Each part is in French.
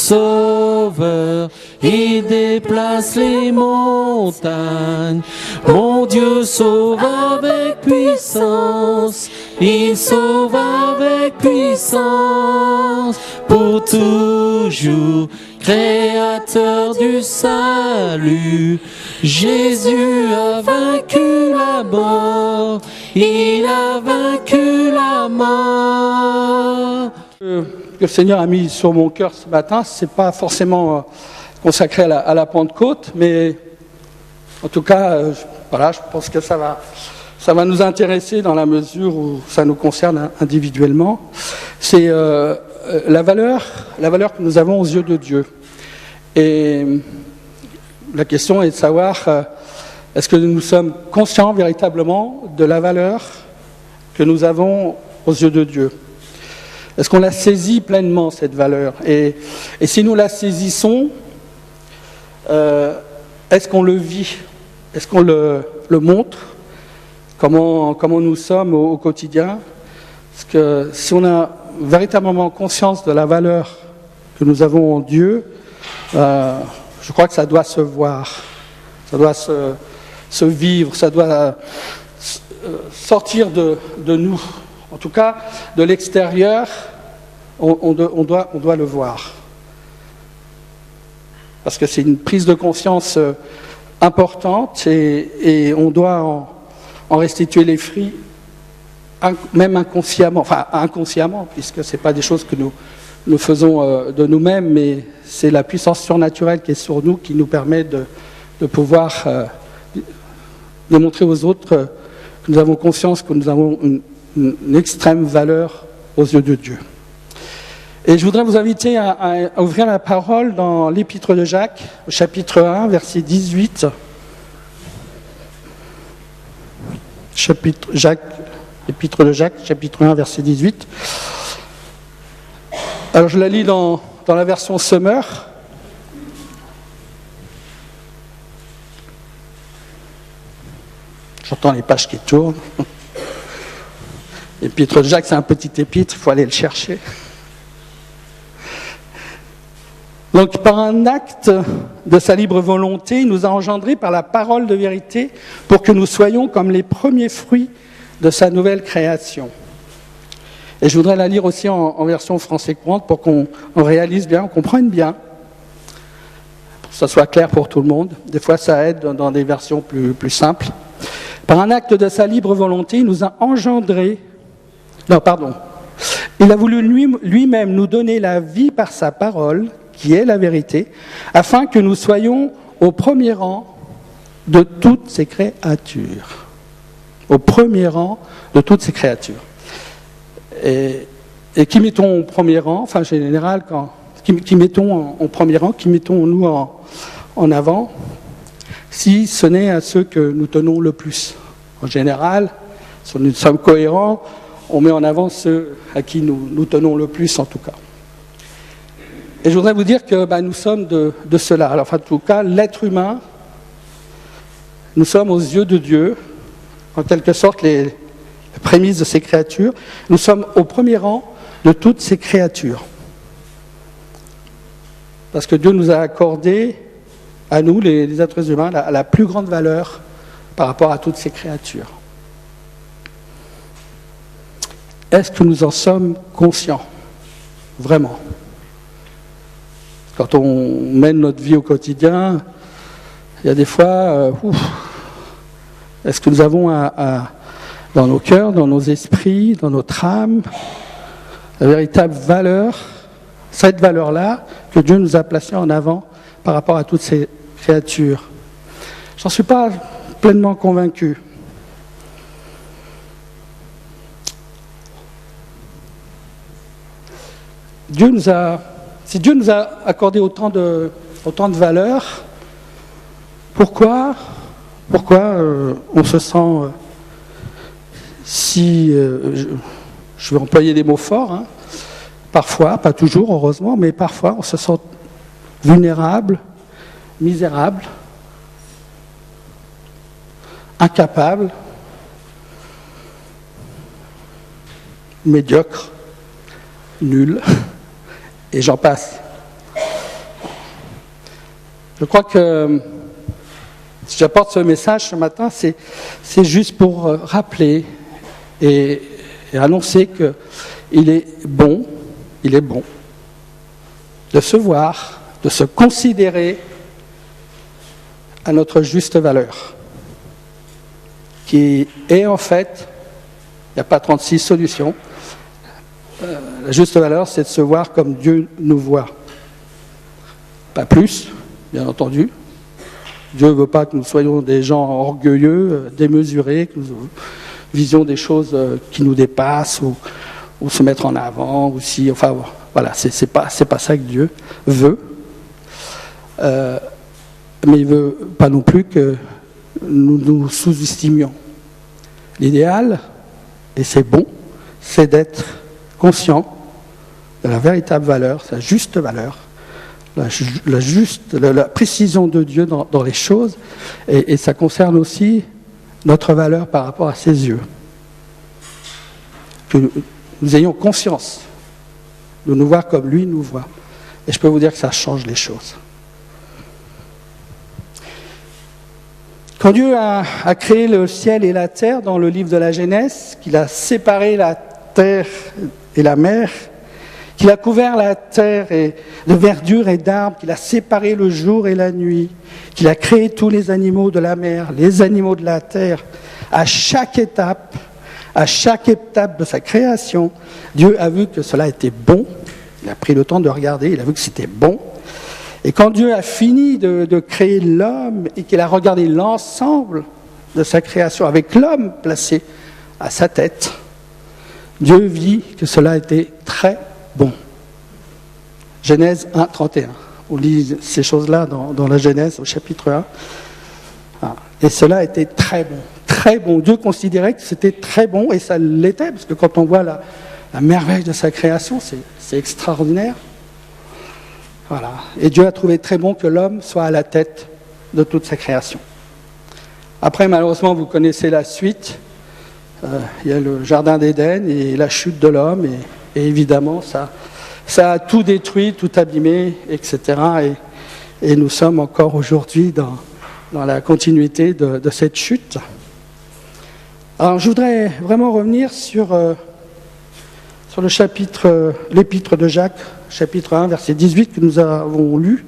sauveur, il déplace les montagnes. Mon Dieu sauve avec puissance, il sauve avec puissance, pour toujours, créateur du salut. Jésus a vaincu la mort, il a vaincu la mort. Que le Seigneur a mis sur mon cœur ce matin, c'est pas forcément consacré à la Pentecôte, mais en tout cas, voilà, je pense que ça va nous intéresser dans la mesure où ça nous concerne individuellement. C'est la valeur que nous avons aux yeux de Dieu. Et la question est de savoir, est-ce que nous sommes conscients véritablement de la valeur que nous avons aux yeux de Dieu ? Est-ce qu'on la saisit pleinement, cette valeur ? Et si nous la saisissons, est-ce qu'on le vit ? Est-ce qu'on le montre ? Comment nous sommes au quotidien ? Parce que si on a véritablement conscience de la valeur que nous avons en Dieu, je crois que ça doit se voir, ça doit se vivre, ça doit sortir de nous. En tout cas, de l'extérieur, on doit le voir. Parce que c'est une prise de conscience importante et on doit en restituer les fruits, même inconsciemment, puisque ce n'est pas des choses que nous faisons de nous-mêmes, mais c'est la puissance surnaturelle qui est sur nous qui nous permet de pouvoir démontrer aux autres que nous avons conscience que nous avons une extrême valeur aux yeux de Dieu. Et je voudrais vous inviter à ouvrir la parole dans l'Épître de Jacques, au chapitre 1, verset 18. L'Épître de Jacques, chapitre 1, verset 18. Alors je la lis dans la version Summer. J'entends les pages qui tournent. L'Épître de Jacques, c'est un petit épître, il faut aller le chercher. Donc, par un acte de sa libre volonté, il nous a engendrés par la parole de vérité pour que nous soyons comme les premiers fruits de sa nouvelle création. Et je voudrais la lire aussi en version français courante pour qu'on réalise bien, on comprenne bien, pour que ça soit clair pour tout le monde. Des fois, ça aide dans des versions plus simples. Par un acte de sa libre volonté, il nous a engendrés. Il a voulu lui-même nous donner la vie par sa parole, qui est la vérité, afin que nous soyons au premier rang de toutes ces créatures. Au premier rang de toutes ces créatures. Et qui mettons au premier rang, enfin en général, qui mettons en premier rang, qui mettons-nous en avant, si ce n'est à ceux que nous tenons le plus. En général, si nous sommes cohérents, on met en avant ceux à qui nous tenons le plus en tout cas. Et je voudrais vous dire que nous sommes de cela. Alors, en tout cas, l'être humain, nous sommes aux yeux de Dieu, en quelque sorte les prémices de ces créatures. Nous sommes au premier rang de toutes ces créatures. Parce que Dieu nous a accordé, à nous, les êtres humains, la plus grande valeur par rapport à toutes ces créatures. Est-ce que nous en sommes conscients ? Vraiment ? Quand on mène notre vie au quotidien, il y a des fois, est-ce que nous avons dans nos cœurs, dans nos esprits, dans notre âme, la véritable valeur, cette valeur-là que Dieu nous a placée en avant par rapport à toutes ces créatures ? J'en suis pas pleinement convaincu. Si Dieu nous a accordé autant de valeur, pourquoi on se sent si... je vais employer des mots forts, parfois, pas toujours heureusement, mais parfois on se sent vulnérable, misérable, incapable, médiocre, nul, et j'en passe. Je crois que si j'apporte ce message ce matin, c'est juste pour rappeler et annoncer qu'il est bon de se voir, de se considérer à notre juste valeur, qui est en fait, il n'y a pas 36 solutions, la juste valeur, c'est de se voir comme Dieu nous voit. Pas plus, bien entendu. Dieu ne veut pas que nous soyons des gens orgueilleux, démesurés, que nous visions des choses qui nous dépassent ou se mettre en avant, ou si, enfin voilà, c'est pas ça que Dieu veut. Mais il ne veut pas non plus que nous nous sous-estimions. L'idéal, et c'est bon, c'est d'être conscient de la véritable valeur, sa juste valeur, la précision de Dieu dans les choses, et ça concerne aussi notre valeur par rapport à ses yeux. Que nous ayons conscience de nous voir comme lui nous voit. Et je peux vous dire que ça change les choses. Quand Dieu a créé le ciel et la terre dans le livre de la Genèse, qu'il a séparé la terre et la mer, qu'il a couvert la terre de verdure et d'arbres, qu'il a séparé le jour et la nuit, qu'il a créé tous les animaux de la mer, les animaux de la terre, à chaque étape de sa création, Dieu a vu que cela était bon. Il a pris le temps de regarder, il a vu que c'était bon. Et quand Dieu a fini de créer l'homme et qu'il a regardé l'ensemble de sa création avec l'homme placé à sa tête, Dieu vit que cela était très bon. Genèse 1, 31. On lit ces choses-là dans la Genèse au chapitre 1. Et cela était très bon. Très bon. Dieu considérait que c'était très bon, et ça l'était, parce que quand on voit la merveille de sa création, c'est extraordinaire. Voilà. Et Dieu a trouvé très bon que l'homme soit à la tête de toute sa création. Après, malheureusement, vous connaissez la suite. Il y a le jardin d'Éden et la chute de l'homme, et évidemment, ça a tout détruit, tout abîmé, etc. Et nous sommes encore aujourd'hui dans la continuité de cette chute. Alors, je voudrais vraiment revenir sur le chapitre, l'épître de Jacques, chapitre 1, verset 18, que nous avons lu.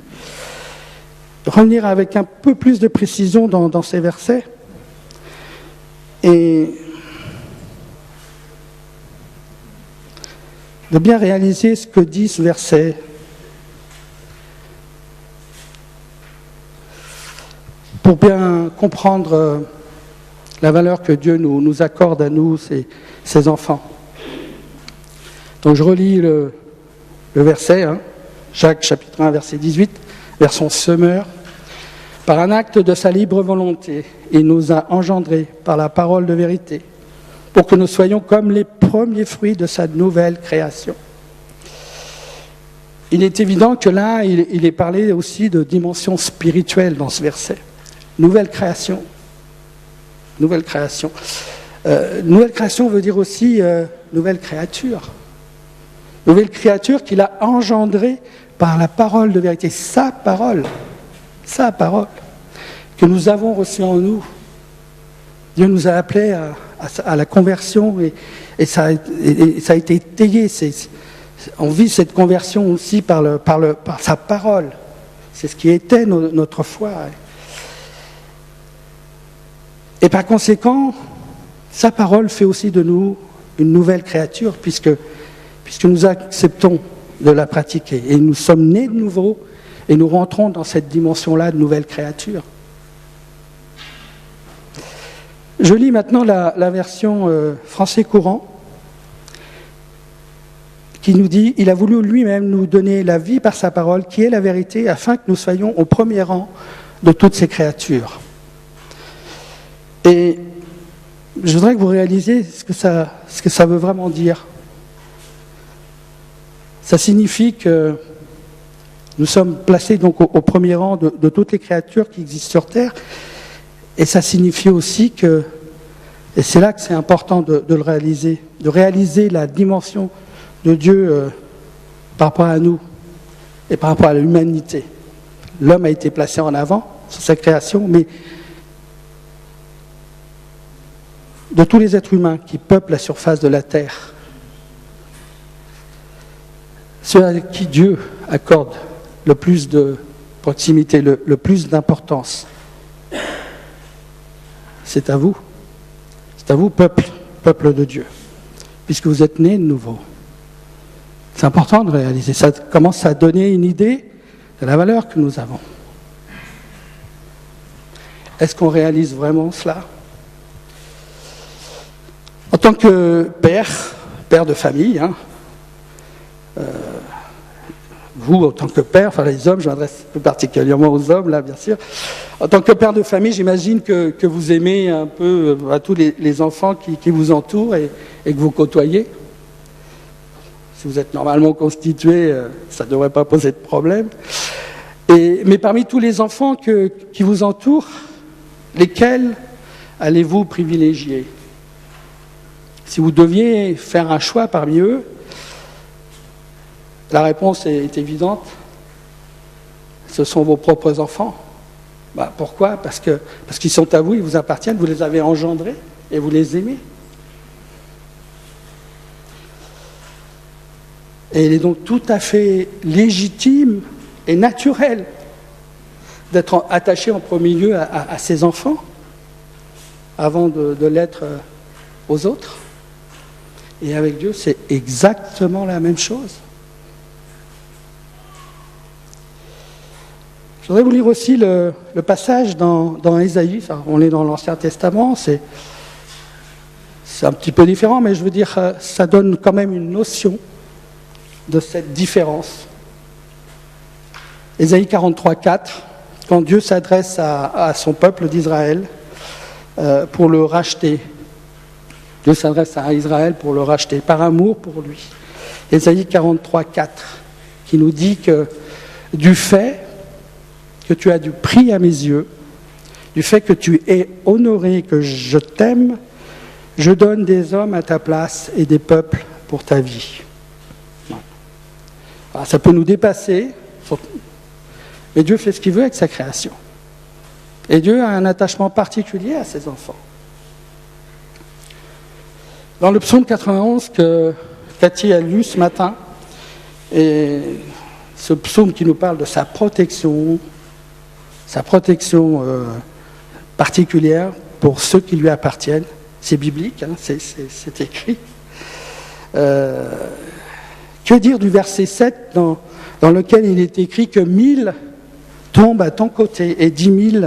Revenir avec un peu plus de précision dans ces versets. Et de bien réaliser ce que dit ce verset. Pour bien comprendre la valeur que Dieu nous accorde à nous, ses enfants. Donc je relis le verset, Jacques chapitre 1, verset 18, version Semeur. Par un acte de sa libre volonté, il nous a engendrés par la parole de vérité, pour que nous soyons comme les premiers fruits de sa nouvelle création. Il est évident que là, il est parlé aussi de dimension spirituelle dans ce verset. Nouvelle création. Nouvelle création. Nouvelle création veut dire aussi nouvelle créature. Nouvelle créature qu'il a engendrée par la parole de vérité. Sa parole, que nous avons reçue en nous. Dieu nous a appelés à la conversion et ça a été étayé. On vit cette conversion aussi par sa parole. C'est ce qui était notre foi. Et par conséquent, sa parole fait aussi de nous une nouvelle créature, puisque nous acceptons de la pratiquer. Et nous sommes nés de nouveau, et nous rentrons dans cette dimension-là de nouvelle créature. Je lis maintenant la version français courant, qui nous dit « Il a voulu lui-même nous donner la vie par sa parole, qui est la vérité, afin que nous soyons au premier rang de toutes ces créatures. » Et je voudrais que vous réalisiez ce que ça veut vraiment dire. Ça signifie que nous sommes placés donc au premier rang de toutes les créatures qui existent sur Terre, et ça signifie aussi que, et c'est là que c'est important de le réaliser, de réaliser la dimension de Dieu par rapport à nous et par rapport à l'humanité. l'homme a été placé en avant sur sa création, mais de tous les êtres humains qui peuplent la surface de la terre, ceux à qui Dieu accorde le plus de proximité, le plus d'importance, c'est à vous. C'est à vous, peuple de Dieu, puisque vous êtes nés de nouveau. C'est important de réaliser. Ça commence à donner une idée de la valeur que nous avons. Est-ce qu'on réalise vraiment cela? En tant que père de famille, vous, en tant que père, enfin les hommes, je m'adresse plus particulièrement aux hommes, là, bien sûr. En tant que père de famille, j'imagine que vous aimez un peu à tous les enfants qui vous entourent et que vous côtoyez. Si vous êtes normalement constitué, ça ne devrait pas poser de problème. Mais parmi tous les enfants qui vous entourent, lesquels allez-vous privilégier? Si vous deviez faire un choix parmi eux, la réponse est évidente. Ce sont vos propres enfants. Pourquoi? Parce qu'ils sont à vous, ils vous appartiennent, vous les avez engendrés et vous les aimez. Et il est donc tout à fait légitime et naturel d'être attaché en premier lieu à ses enfants avant de l'être aux autres. Et avec Dieu, c'est exactement la même chose. Je voudrais vous lire aussi le passage dans Ésaïe. Enfin, on est dans l'Ancien Testament, c'est un petit peu différent, mais je veux dire, ça donne quand même une notion de cette différence. Ésaïe 43:4, quand Dieu s'adresse à son peuple d'Israël pour le racheter. Dieu s'adresse à Israël pour le racheter, par amour pour lui. Ésaïe 43:4, qui nous dit que du fait que tu as du prix à mes yeux, du fait que tu es honoré, que je t'aime, je donne des hommes à ta place et des peuples pour ta vie. Alors, ça peut nous dépasser, mais Dieu fait ce qu'il veut avec sa création. Et Dieu a un attachement particulier à ses enfants. Dans le psaume 91 que Cathy a lu ce matin, et ce psaume qui nous parle de sa protection particulière pour ceux qui lui appartiennent, c'est biblique, c'est écrit. Que dire du verset 7 dans lequel il est écrit que 1000 tombent à ton côté et 10 000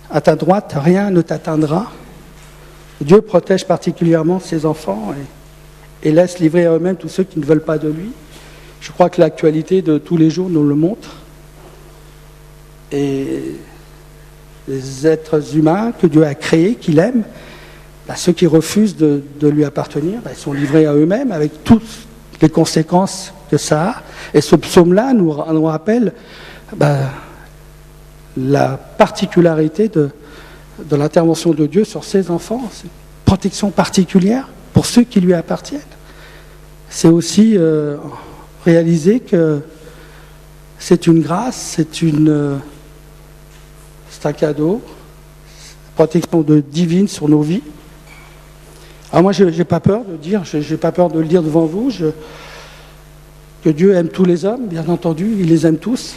à ta droite, rien ne t'atteindra. Dieu protège particulièrement ses enfants et laisse livrer à eux-mêmes tous ceux qui ne veulent pas de lui. Je crois que l'actualité de tous les jours nous le montre. Et les êtres humains que Dieu a créés, qu'il aime, ceux qui refusent de lui appartenir, ils sont livrés à eux-mêmes avec toutes les conséquences que ça a. Et ce psaume-là nous rappelle la particularité de l'intervention de Dieu sur ses enfants. C'est une protection particulière pour ceux qui lui appartiennent. C'est aussi réaliser que c'est une grâce, c'est un cadeau, protection divine sur nos vies. Alors moi, j'ai pas peur de dire, j'ai pas peur de le dire devant vous, que Dieu aime tous les hommes, bien entendu, il les aime tous,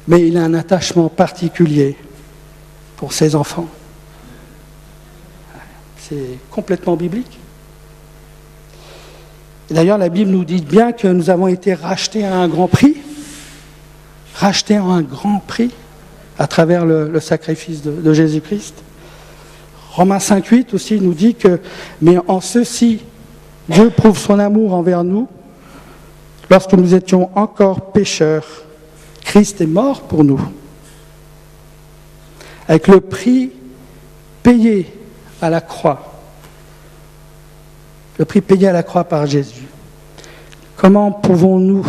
mais il a un attachement particulier pour ses enfants. C'est complètement biblique. Et d'ailleurs, la Bible nous dit bien que nous avons été rachetés à un grand prix, rachetés à un grand prix à travers le sacrifice de Jésus-Christ. Romains 5:8 aussi nous dit que « Mais en ceci, Dieu prouve son amour envers nous, lorsque nous étions encore pécheurs, Christ est mort pour nous. » Avec le prix payé à la croix, le prix payé à la croix par Jésus. Comment pouvons-nous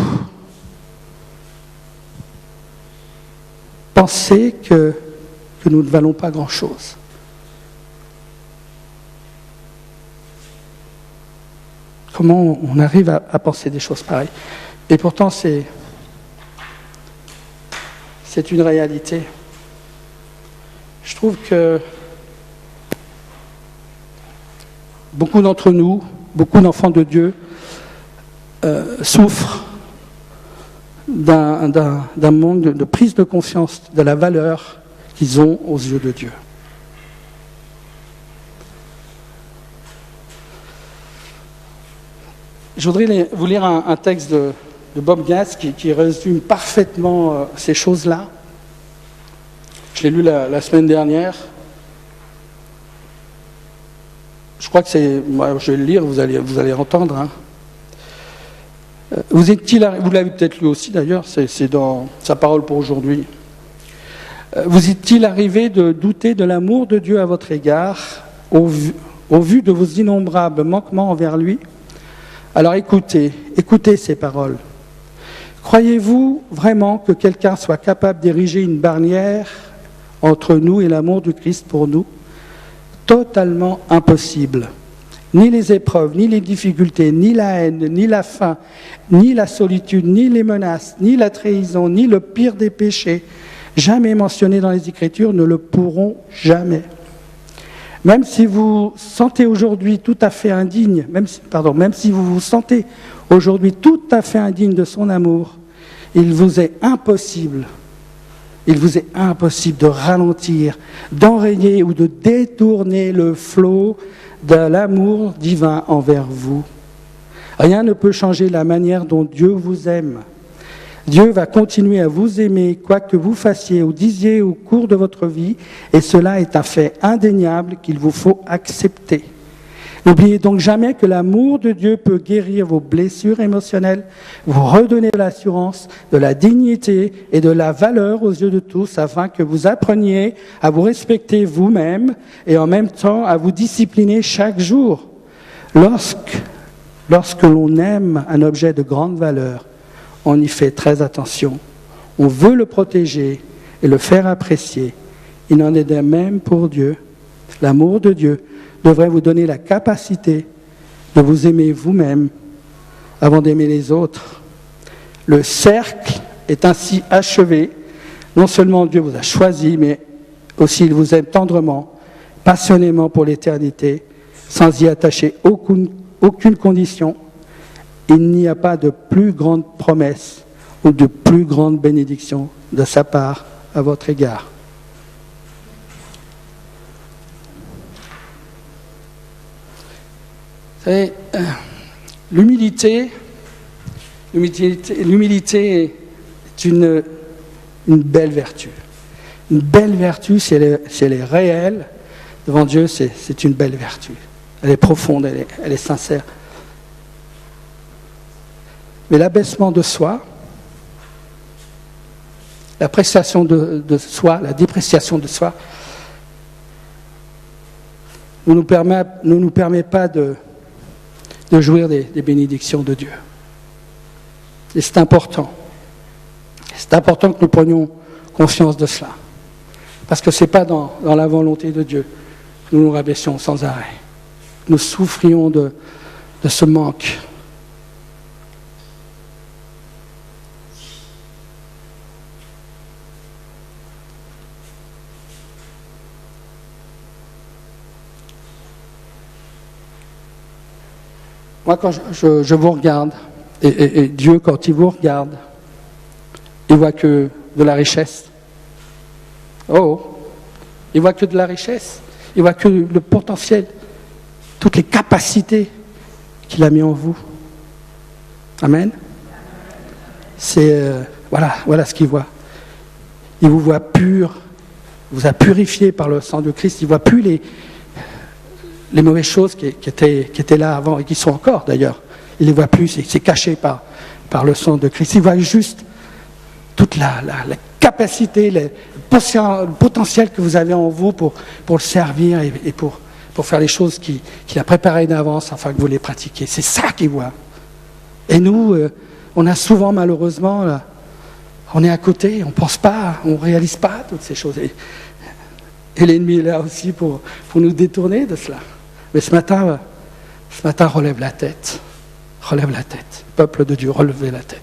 penser que nous ne valons pas grand-chose? Comment on arrive à penser des choses pareilles? Et pourtant, c'est une réalité. Je trouve que beaucoup d'entre nous, beaucoup d'enfants de Dieu souffrent d'un manque de prise de conscience de la valeur qu'ils ont aux yeux de Dieu. Je voudrais vous lire un texte de Bob Gass qui résume parfaitement ces choses-là. Je l'ai lu la semaine dernière. Je crois que c'est... je vais le lire, vous allez entendre. Hein. Vous l'avez peut-être lu aussi d'ailleurs, c'est dans sa parole pour aujourd'hui. Vous est-il arrivé de douter de l'amour de Dieu à votre égard, au vu de vos innombrables manquements envers lui ? Alors écoutez ces paroles. Croyez-vous vraiment que quelqu'un soit capable d'ériger une barrière entre nous et l'amour du Christ pour nous ? Totalement impossible. Ni les épreuves, ni les difficultés, ni la haine, ni la faim, ni la solitude, ni les menaces, ni la trahison, ni le pire des péchés, jamais mentionnés dans les Écritures, ne le pourront jamais. Même si vous sentez aujourd'hui tout à fait indigne, même si vous vous sentez aujourd'hui tout à fait indigne de son amour, il vous est impossible de ralentir, d'enrayer ou de détourner le flot de l'amour divin envers vous. Rien ne peut changer la manière dont Dieu vous aime. Dieu va continuer à vous aimer, quoi que vous fassiez ou disiez au cours de votre vie, et cela est un fait indéniable qu'il vous faut accepter. N'oubliez donc jamais que l'amour de Dieu peut guérir vos blessures émotionnelles, vous redonner de l'assurance, de la dignité et de la valeur aux yeux de tous, afin que vous appreniez à vous respecter vous-même et en même temps à vous discipliner chaque jour. Lorsque l'on aime un objet de grande valeur, on y fait très attention. On veut le protéger et le faire apprécier. Il en est de même pour Dieu. L'amour de Dieu devrait vous donner la capacité de vous aimer vous-même avant d'aimer les autres. Le cercle est ainsi achevé. Non seulement Dieu vous a choisi, mais aussi il vous aime tendrement, passionnément pour l'éternité, sans y attacher aucune condition. Il n'y a pas de plus grande promesse ou de plus grande bénédiction de sa part à votre égard. Vous savez, l'humilité est une belle vertu. Une belle vertu, si elle est réelle, devant Dieu, c'est une belle vertu. Elle est profonde, elle est sincère. Mais l'abaissement de soi, l'appréciation de soi, la dépréciation de soi, ne nous permet pas de jouir des bénédictions de Dieu. Et c'est important. C'est important que nous prenions conscience de cela. Parce que ce n'est pas dans la volonté de Dieu que nous nous rabaissions sans arrêt. Nous souffrions de ce manque. Moi, quand je vous regarde, et Dieu, quand il vous regarde, il voit que de la richesse. Oh, il voit que de la richesse. Il voit que le potentiel, toutes les capacités qu'il a mis en vous. Amen. C'est voilà ce qu'il voit. Il vous voit pur, il vous a purifié par le sang de Christ. Il voit plus les mauvaises choses qui étaient là avant et qui sont encore d'ailleurs. Il ne les voit plus, c'est caché par le sang de Christ. Il voit juste toute la capacité, le potentiel que vous avez en vous pour le servir et pour faire les choses qu'il a préparées d'avance afin que vous les pratiquiez. C'est ça qu'il voit. Et nous, on a souvent malheureusement, on est à côté, on ne pense pas, on ne réalise pas toutes ces choses. Et l'ennemi est là aussi pour nous détourner de cela. Mais ce matin, relève la tête. Relève la tête. Peuple de Dieu, relevez la tête.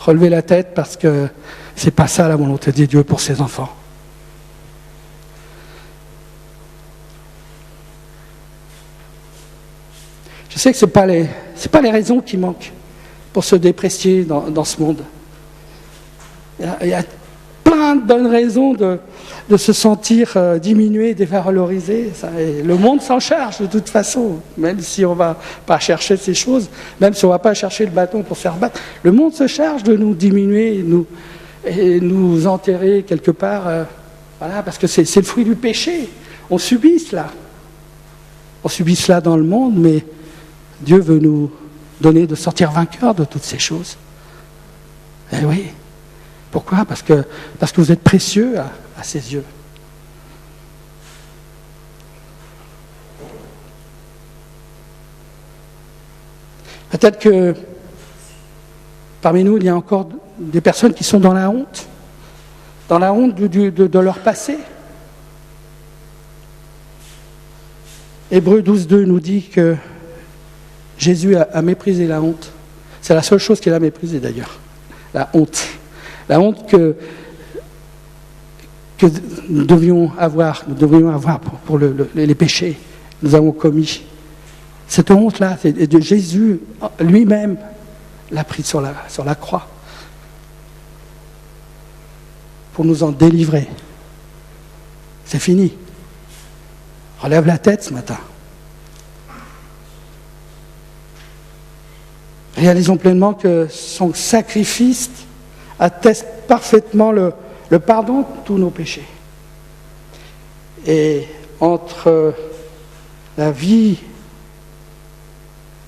relevez la tête parce que c'est pas ça la volonté de Dieu pour ses enfants. Je sais que c'est pas les raisons qui manquent pour se déprécier dans ce monde. Il y a plein de bonnes raisons de se sentir diminué, dévalorisé. Le monde s'en charge de toute façon, même si on ne va pas chercher ces choses, même si on ne va pas chercher le bâton pour se faire battre. Le monde se charge de nous diminuer et nous enterrer quelque part, voilà, parce que c'est le fruit du péché. On subit cela. On subit cela dans le monde, mais Dieu veut nous donner de sortir vainqueurs de toutes ces choses. Eh oui. Pourquoi ? Parce que vous êtes précieux à ses yeux. Peut-être que parmi nous, il y a encore des personnes qui sont dans la honte de leur passé. Hébreux 12.2 nous dit que Jésus a méprisé la honte. C'est la seule chose qu'il a méprisée d'ailleurs, la honte. La honte que nous devrions avoir pour les péchés que nous avons commis. Cette honte-là, Jésus lui-même l'a prise sur la croix pour nous en délivrer. C'est fini. Relève la tête ce matin. Réalisons pleinement que son sacrifice atteste parfaitement le pardon de tous nos péchés. Et entre la vie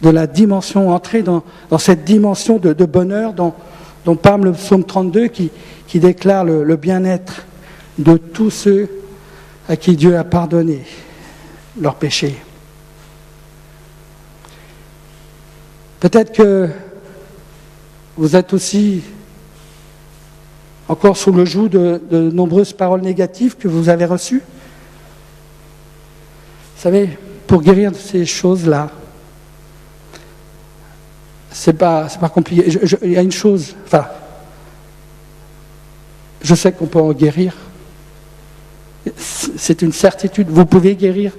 de la dimension, entrer dans cette dimension de bonheur dont parle le psaume 32 qui déclare le bien-être de tous ceux à qui Dieu a pardonné leurs péchés. Peut-être que vous êtes aussi encore sous le joug de nombreuses paroles négatives que vous avez reçues. Vous savez, pour guérir de ces choses-là, c'est pas compliqué. Il y a une chose, je sais qu'on peut en guérir. C'est une certitude. Vous pouvez guérir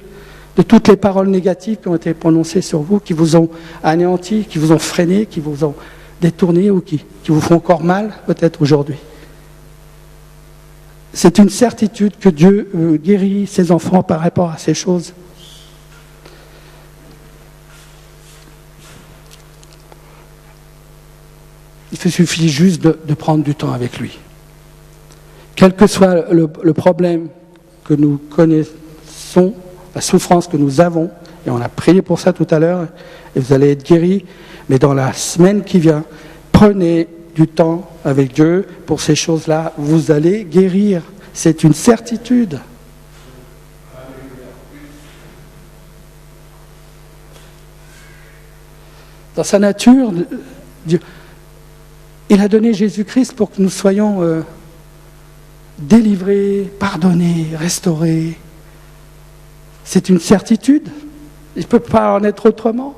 de toutes les paroles négatives qui ont été prononcées sur vous, qui vous ont anéanti, qui vous ont freiné, qui vous ont détourné ou qui vous font encore mal, peut-être aujourd'hui. C'est une certitude que Dieu guérit ses enfants par rapport à ces choses. Il suffit juste de prendre du temps avec lui. Quel que soit le problème que nous connaissons, la souffrance que nous avons, et on a prié pour ça tout à l'heure, et vous allez être guéris, mais dans la semaine qui vient, prenez du temps avec Dieu pour ces choses-là, vous allez guérir. C'est une certitude. Dans sa nature, Dieu, il a donné Jésus-Christ pour que nous soyons délivrés, pardonnés, restaurés. C'est une certitude. Il ne peut pas en être autrement.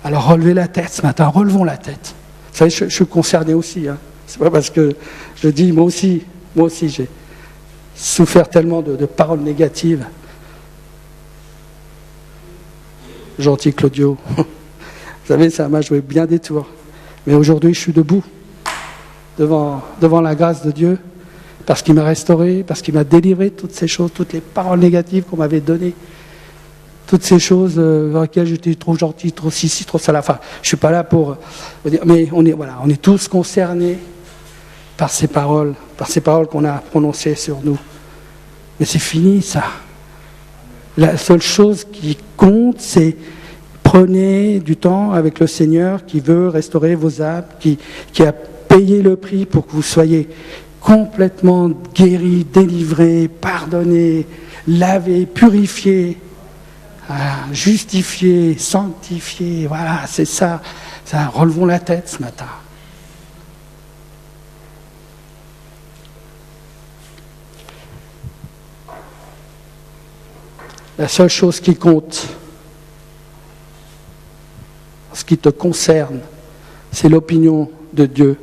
Alors relevez la tête ce matin, relevons la tête. Vous savez, je suis concerné aussi. C'est pas parce que je dis, moi aussi j'ai souffert tellement de paroles négatives. Gentil Claudio. Vous savez, ça m'a joué bien des tours. Mais aujourd'hui, je suis debout devant la grâce de Dieu, parce qu'il m'a restauré, parce qu'il m'a délivré de toutes ces choses, toutes les paroles négatives qu'on m'avait données, toutes ces choses dans lesquelles j'étais trop gentil, trop ci, trop ça. Enfin, je suis pas là pour dire, mais on est tous concernés par ces paroles qu'on a prononcées sur nous. Mais c'est fini ça. La seule chose qui compte, c'est prenez du temps avec le Seigneur qui veut restaurer vos âmes, qui a payé le prix pour que vous soyez complètement guéris, délivrés, pardonnés, lavés, purifiés, justifiés, sanctifiés. Voilà, c'est ça. Relevons la tête ce matin. La seule chose qui compte, ce qui te concerne, c'est l'opinion de Dieu.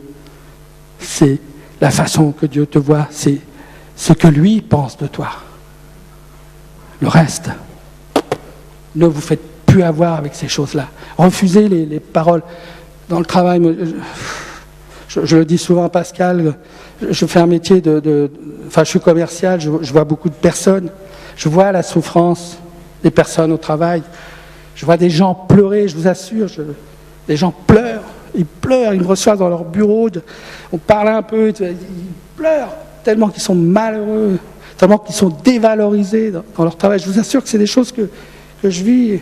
C'est la façon que Dieu te voit, c'est ce que lui pense de toi. Le reste, ne vous faites plus avoir avec ces choses-là. Refusez les paroles. Dans le travail, je le dis souvent à Pascal, je fais un métier enfin, je suis commercial, je vois beaucoup de personnes, je vois la souffrance des personnes au travail, je vois des gens pleurer, je vous assure, des gens pleurent, ils me reçoivent dans leur bureau, on parle un peu, ils pleurent tellement qu'ils sont malheureux, tellement qu'ils sont dévalorisés dans leur travail. Je vous assure que c'est des choses que je vis.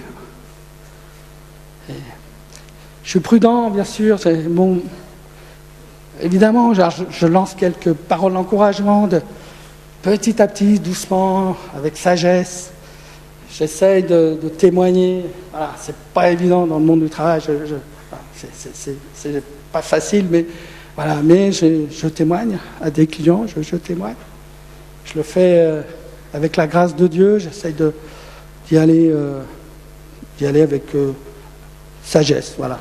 Je suis prudent, bien sûr. Bon, évidemment, je lance quelques paroles d'encouragement, petit à petit, doucement, avec sagesse. J'essaye de témoigner. Voilà, c'est pas évident dans le monde du travail. C'est pas facile, mais voilà. Mais je témoigne à des clients. Je témoigne. Je le fais avec la grâce de Dieu. J'essaye d'y aller avec sagesse. Voilà.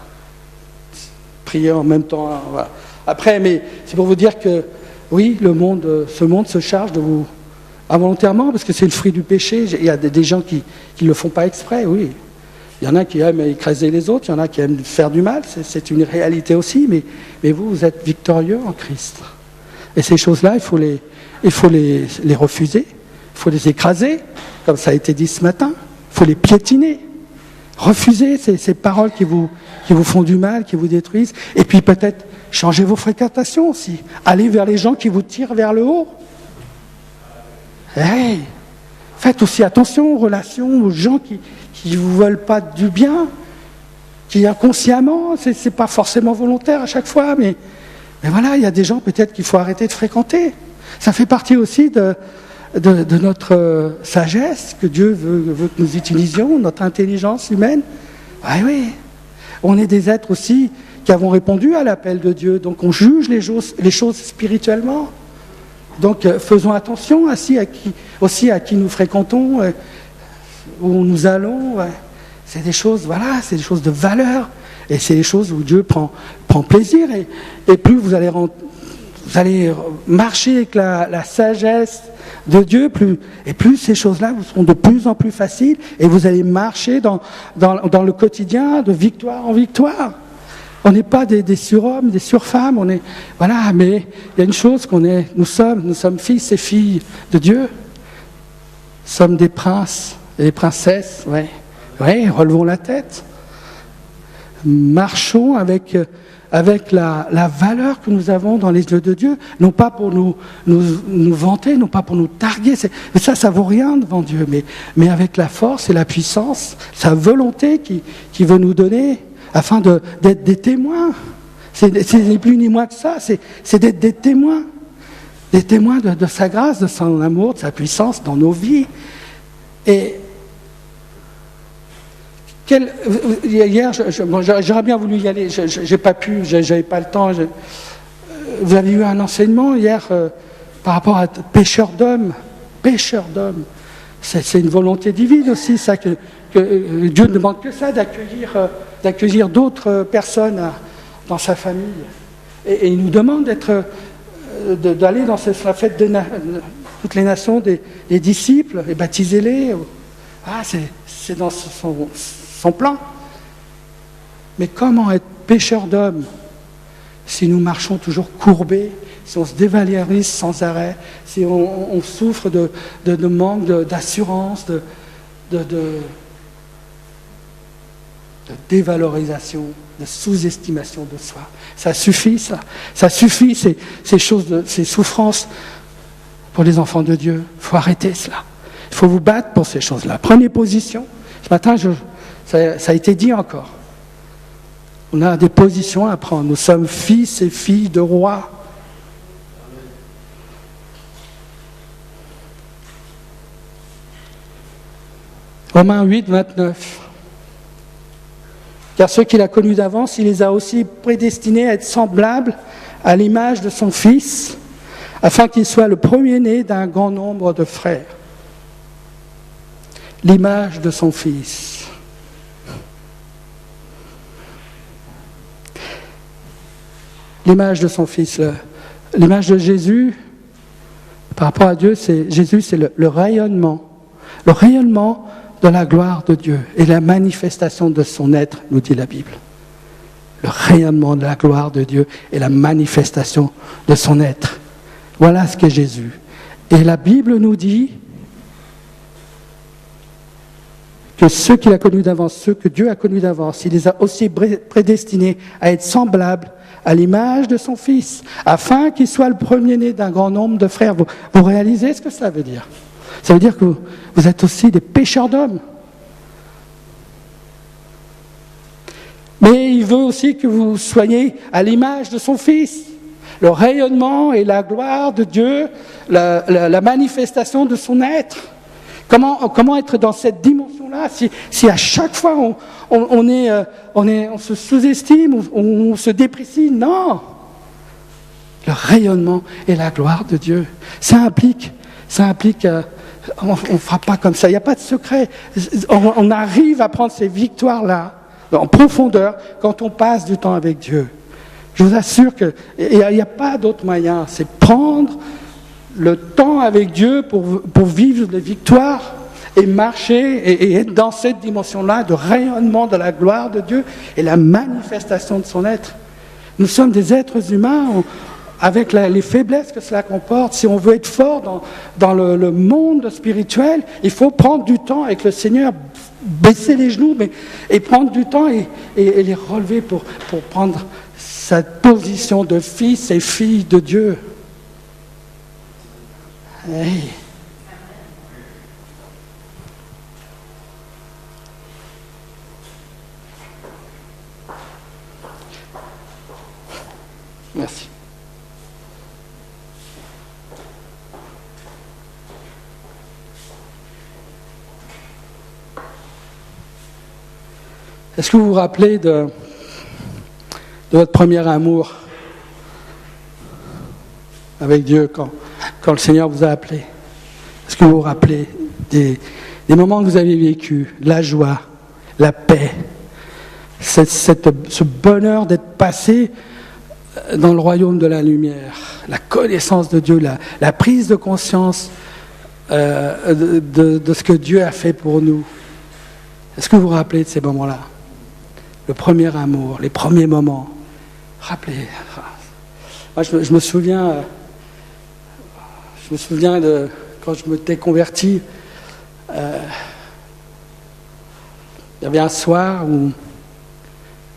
Prier en même temps. Voilà. Après, mais c'est pour vous dire que oui, ce monde se charge de vous involontairement, parce que c'est le fruit du péché. Il y a des gens qui ne le font pas exprès, oui. Il y en a qui aiment écraser les autres, il y en a qui aiment faire du mal, c'est une réalité aussi, mais vous êtes victorieux en Christ. Et ces choses-là, il faut les refuser, il faut les écraser, comme ça a été dit ce matin, il faut les piétiner. Refusez ces paroles qui vous font du mal, qui vous détruisent, et puis peut-être changez vos fréquentations aussi. Allez vers les gens qui vous tirent vers le haut. Hey, faites aussi attention aux relations, aux gens qui ne vous veulent pas du bien, qui inconsciemment, c'est pas forcément volontaire à chaque fois, mais voilà, il y a des gens peut-être qu'il faut arrêter de fréquenter. Ça fait partie aussi de notre sagesse, que Dieu veut que nous utilisions, notre intelligence humaine. Oui, on est des êtres aussi qui avons répondu à l'appel de Dieu, donc on juge les choses spirituellement. Donc faisons attention aussi à qui nous fréquentons, où nous allons. C'est des choses, voilà, c'est des choses de valeur, et c'est des choses où Dieu prend plaisir, et plus vous allez marcher avec la sagesse de Dieu, plus ces choses-là vous seront de plus en plus faciles, et vous allez marcher dans le quotidien de victoire en victoire. On n'est pas des surhommes, des surfemmes, voilà, mais il y a une chose nous sommes fils et filles de Dieu. Nous sommes des princes et des princesses, relevons la tête. Marchons avec la valeur que nous avons dans les yeux de Dieu, non pas pour nous vanter, non pas pour nous targuer, mais ça vaut rien devant Dieu, mais avec la force et la puissance, sa volonté qui veut nous donner, afin d'être des témoins. C'est ni plus ni moins que ça, c'est d'être des témoins de sa grâce, de son amour, de sa puissance dans nos vies. Et hier, j'aurais bien voulu y aller, j'ai pas pu, j'avais pas le temps. Vous avez eu un enseignement hier par rapport à pécheur d'hommes. C'est une volonté divine aussi, ça, que Dieu ne demande que ça, d'accueillir d'autres personnes dans sa famille. Et il nous demande d'aller dans la fête de toutes les nations des disciples et baptisez-les. C'est dans son plan. Mais comment être pécheur d'hommes si nous marchons toujours courbés, si on se dévalorise sans arrêt, si on souffre de manque d'assurance, de dévalorisation, de sous-estimation de soi. Ça suffit, ça. Ça suffit, ces souffrances pour les enfants de Dieu. Il faut arrêter cela. Il faut vous battre pour ces choses-là. Prenez position. Ce matin, ça a été dit encore. On a des positions à prendre. Nous sommes fils et filles de rois. Romains 8, 29. Car ceux qu'il a connus d'avance, il les a aussi prédestinés à être semblables à l'image de son Fils, afin qu'il soit le premier-né d'un grand nombre de frères. L'image de son Fils. l'image de son Fils. L'image de Jésus, par rapport à Dieu, Jésus, c'est le rayonnement de la gloire de Dieu et la manifestation de son être, nous dit la Bible. Le rayonnement de la gloire de Dieu et la manifestation de son être. Voilà ce qu'est Jésus. Et la Bible nous dit que ceux qu'il a connus d'avance, ceux que Dieu a connus d'avance, il les a aussi prédestinés à être semblables à l'image de son Fils, afin qu'il soit le premier-né d'un grand nombre de frères. Vous réalisez ce que ça veut dire? Ça veut dire que vous êtes aussi des pécheurs d'hommes. Mais il veut aussi que vous soyez à l'image de son Fils. Le rayonnement et la gloire de Dieu, la manifestation de son être. Comment être dans cette dimension-là si à chaque fois on se sous-estime ou on se déprécie? Non. Le rayonnement et la gloire de Dieu. Ça implique on ne fera pas comme ça, il n'y a pas de secret. On arrive à prendre ces victoires-là en profondeur quand on passe du temps avec Dieu. Je vous assure qu'il n'y a pas d'autre moyen. C'est prendre le temps avec Dieu pour vivre les victoires et marcher et être dans cette dimension-là de rayonnement de la gloire de Dieu et la manifestation de son être. Nous sommes des êtres humains avec les faiblesses que cela comporte. Si on veut être fort dans le monde spirituel, il faut prendre du temps avec le Seigneur, baisser les genoux et prendre du temps et les relever pour prendre cette position de fils et fille de Dieu. Hey. Merci. Est-ce que vous vous rappelez de votre premier amour avec Dieu quand le Seigneur vous a appelé? Est-ce que vous vous rappelez des moments que vous avez vécus, la joie, la paix, ce bonheur d'être passé dans le royaume de la lumière, la connaissance de Dieu, la prise de conscience de ce que Dieu a fait pour nous? Est-ce que vous vous rappelez de ces moments-là? Le premier amour, les premiers moments. Rappelez. Moi, je me souviens de quand je m'étais converti. Il y avait un soir où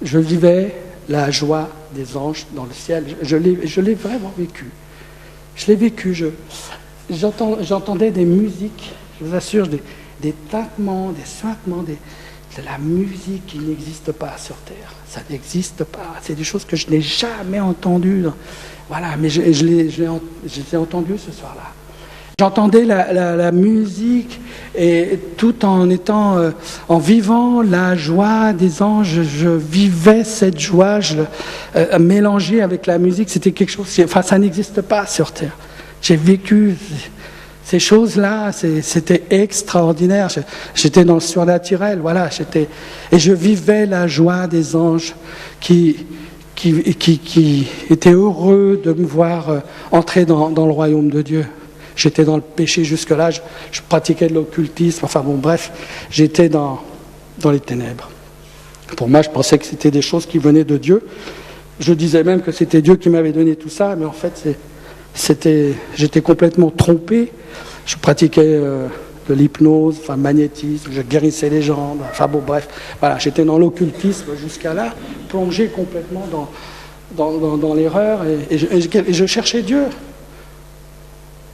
je vivais la joie des anges dans le ciel. Je l'ai vraiment vécu. Je l'ai vécu. J'entendais des musiques, je vous assure, des tintements, des suintements, de la musique qui n'existe pas sur Terre. Ça n'existe pas. C'est des choses que je n'ai jamais entendues. Voilà, mais je les ai entendues ce soir-là. J'entendais la musique et tout en vivant la joie des anges, je vivais cette joie, mélangée avec la musique. C'était quelque chose, ça n'existe pas sur Terre. J'ai vécu ces choses-là, c'était extraordinaire. J'étais dans le surnaturel, voilà. Et je vivais la joie des anges qui étaient heureux de me voir entrer dans le royaume de Dieu. J'étais dans le péché jusque-là, je pratiquais de l'occultisme, enfin bon, bref, j'étais dans les ténèbres. Pour moi, je pensais que c'était des choses qui venaient de Dieu. Je disais même que c'était Dieu qui m'avait donné tout ça, mais en fait, j'étais complètement trompé. Je pratiquais de l'hypnose, enfin magnétisme, je guérissais les gens, enfin bon, bref, voilà, j'étais dans l'occultisme jusqu'à là, plongé complètement dans l'erreur, et je cherchais Dieu.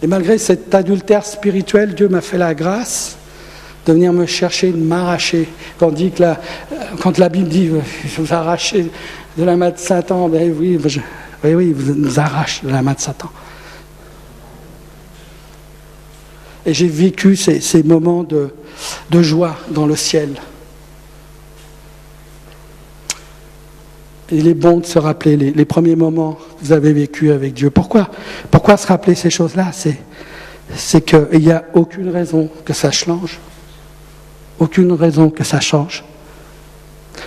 Et malgré cet adultère spirituel, Dieu m'a fait la grâce de venir me chercher, de m'arracher. Quand la Bible dit « vous arrachez de la main de Satan », ben oui, il nous arrache de la main de Satan. Et j'ai vécu ces moments de joie dans le ciel. Il est bon de se rappeler les premiers moments que vous avez vécus avec Dieu. Pourquoi se rappeler ces choses-là? C'est qu'il n'y a aucune raison que ça change. Aucune raison que ça change.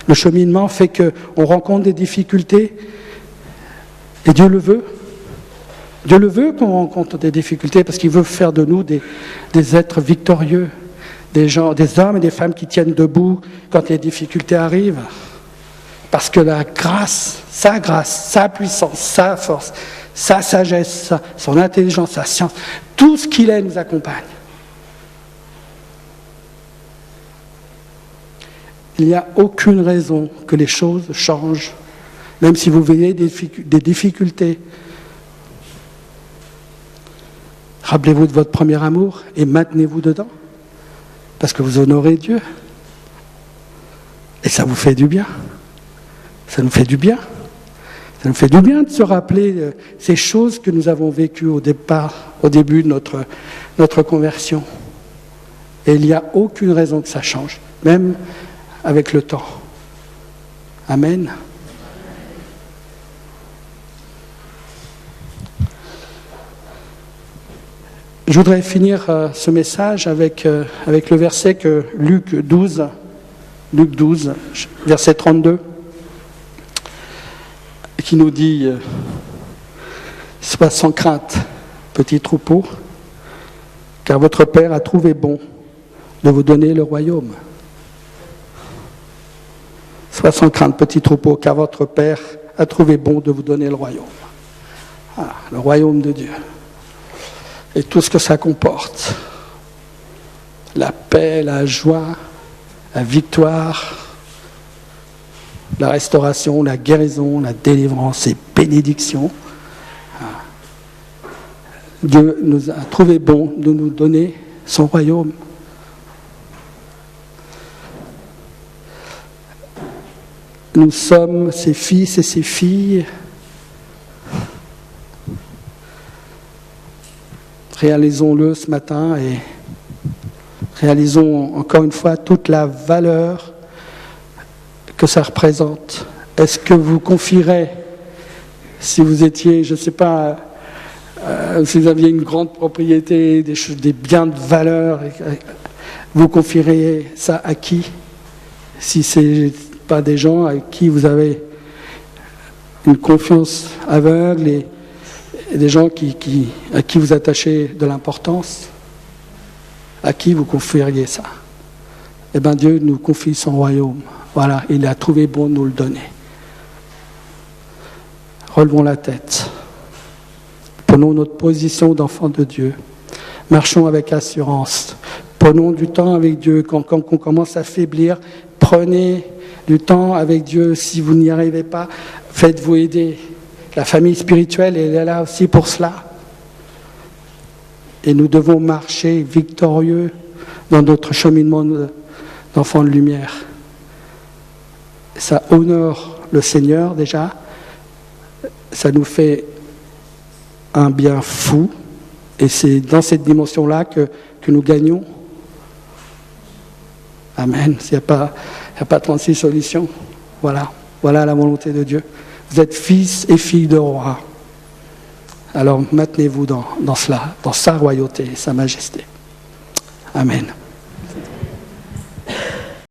Le cheminement fait qu'on rencontre des difficultés, Et Dieu le veut. Dieu le veut qu'on rencontre des difficultés parce qu'il veut faire de nous des êtres victorieux, des gens, des hommes et des femmes qui tiennent debout quand les difficultés arrivent. Parce que la grâce, sa puissance, sa force, sa sagesse, son intelligence, sa science, tout ce qu'il est nous accompagne. Il n'y a aucune raison que les choses changent, même si vous voyez des difficultés. Rappelez-vous de votre premier amour et maintenez-vous dedans, parce que vous honorez Dieu. Et ça vous fait du bien. Ça nous fait du bien. Ça nous fait du bien de se rappeler ces choses que nous avons vécues au début de notre conversion. Et il n'y a aucune raison que ça change, même avec le temps. Amen. Je voudrais finir ce message avec le verset que Luc 12, verset 32, qui nous dit « Sois sans crainte, petit troupeau, car votre Père a trouvé bon de vous donner le royaume. » Sois sans crainte, petit troupeau, car votre Père a trouvé bon de vous donner le royaume. Ah, le royaume de Dieu. Et tout ce que ça comporte. La paix, la joie, la victoire, la restauration, la guérison, la délivrance et bénédiction. Dieu nous a trouvé bon de nous donner son royaume. Nous sommes ses fils et ses filles. Réalisons-le ce matin et réalisons encore une fois toute la valeur que ça représente. Est-ce que vous confierez, si vous étiez, je ne sais pas, si vous aviez une grande propriété, des biens de valeur, vous confieriez ça à qui? Si ce n'est pas des gens à qui vous avez une confiance aveugle et des gens à qui vous attachez de l'importance, à qui vous confieriez ça? Eh bien, Dieu nous confie son royaume. Voilà, il a trouvé bon de nous le donner. Relevons la tête. Prenons notre position d'enfant de Dieu. Marchons avec assurance. Prenons du temps avec Dieu. Quand on commence à faiblir, prenez du temps avec Dieu. Si vous n'y arrivez pas, faites-vous aider. La famille spirituelle, elle est là aussi pour cela. Et nous devons marcher victorieux dans notre cheminement d'enfants de lumière. Ça honore le Seigneur déjà. Ça nous fait un bien fou. Et c'est dans cette dimension-là que nous gagnons. Amen. Il n'y a pas 36 solutions. Voilà la volonté de Dieu. Vous êtes fils et filles de roi. Alors maintenez-vous dans cela, dans sa royauté, sa majesté. Amen.